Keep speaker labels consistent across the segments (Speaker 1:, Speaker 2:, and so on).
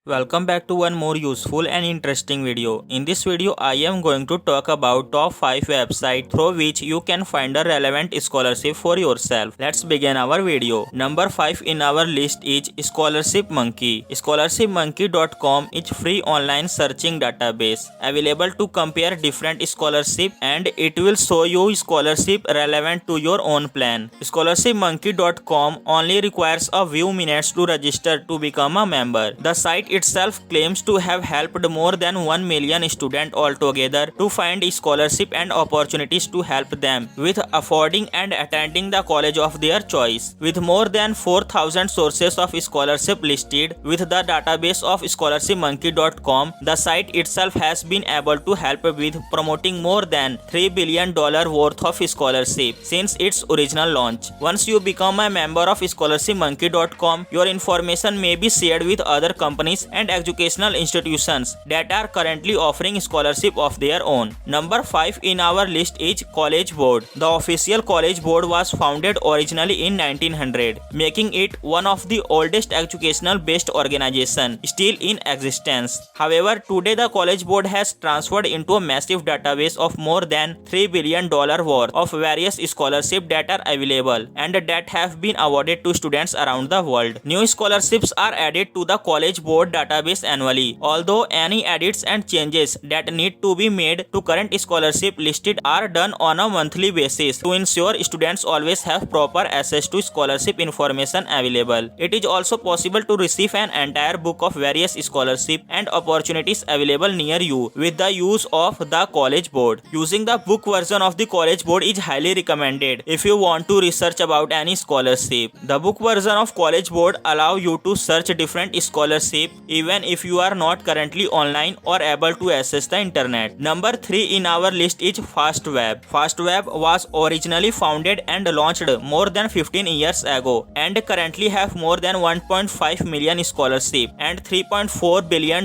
Speaker 1: Welcome back to one more useful and interesting video. In this video, I am going to talk about top 5 websites through which you can find a relevant scholarship for yourself. Let's begin our video. Number 5 in our list is Scholarship Monkey. ScholarshipMonkey.com is free online searching database available to compare different scholarships, and it will show you scholarship relevant to your own plan. ScholarshipMonkey.com only requires a few minutes to register to become a member. The site itself claims to have helped more than 1 million students altogether to find scholarship and opportunities to help them with affording and attending the college of their choice. With more than 4,000 sources of scholarship listed with the database of scholarshipmonkey.com, the site itself has been able to help with promoting more than $3 billion worth of scholarship since its original launch. Once you become a member of scholarshipmonkey.com, your information may be shared with other companies and educational institutions that are currently offering scholarship of their own. Number 5 in our list is College Board. The official College Board was founded originally in 1900, making it one of the oldest educational based organizations still in existence. However, today the College Board has transferred into a massive database of more than $3 billion worth of various scholarships that are available and that have been awarded to students around the world. New scholarships are added to the College Board database annually, although any edits and changes that need to be made to current scholarship listed are done on a monthly basis to ensure students always have proper access to scholarship information available. It is also possible to receive an entire book of various scholarships and opportunities available near you with the use of the College Board. Using the book version of the College Board is highly recommended if you want to research about any scholarship. The book version of College Board allows you to search different scholarships even if you are not currently online or able to access the internet. Number 3 in our list is FastWeb. FastWeb was originally founded and launched more than 15 years ago and currently have more than 1.5 million scholarships and $3.4 billion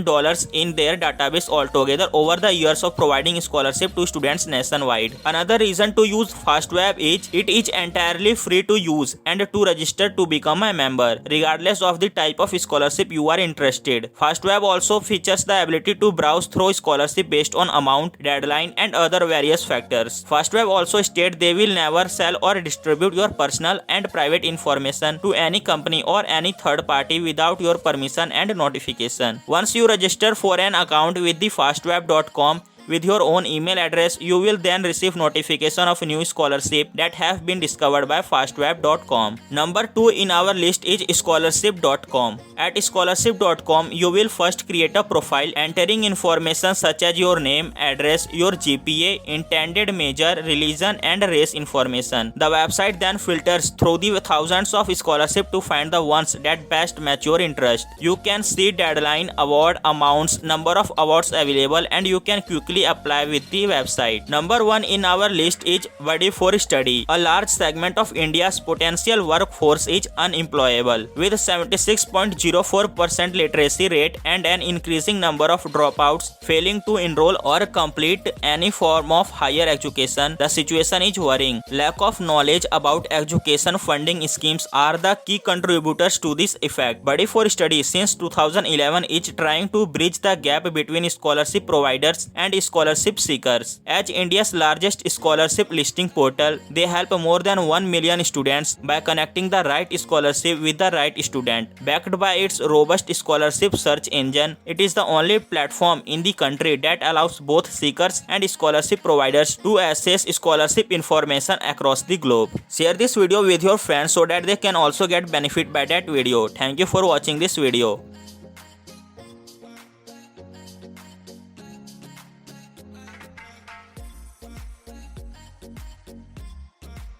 Speaker 1: in their database altogether over the years of providing scholarship to students nationwide. Another reason to use FastWeb is it is entirely free to use and to register to become a member regardless of the type of scholarship you are interested. FastWeb also features the ability to browse through scholarship based on amount, deadline and other various factors. FastWeb also states they will never sell or distribute your personal and private information to any company or any third party without your permission and notification. Once you register for an account with the fastweb.com with your own email address, you will then receive notification of new scholarship that have been discovered by fastweb.com. Number 2 in our list is scholarship.com. At scholarship.com, you will first create a profile entering information such as your name, address, your GPA, intended major, religion and race information. The website then filters through the thousands of scholarships to find the ones that best match your interest. You can see deadline, award amounts, number of awards available, and you can quickly apply with the website. Number 1 in our list is Buddy for Study. A large segment of India's potential workforce is unemployable, with 76.04% literacy rate and an increasing number of dropouts failing to enroll or complete any form of higher education. The situation is worrying. Lack of knowledge about education funding schemes are the key contributors to this effect. Buddy for Study since 2011 is trying to bridge the gap between scholarship providers and scholarship seekers. As India's largest scholarship listing portal, they help more than 1 million students by connecting the right scholarship with the right student. Backed by its robust scholarship search engine, it is the only platform in the country that allows both seekers and scholarship providers to access scholarship information across the globe. Share this video with your friends so that they can also get benefit by that video. Thank you for watching this video.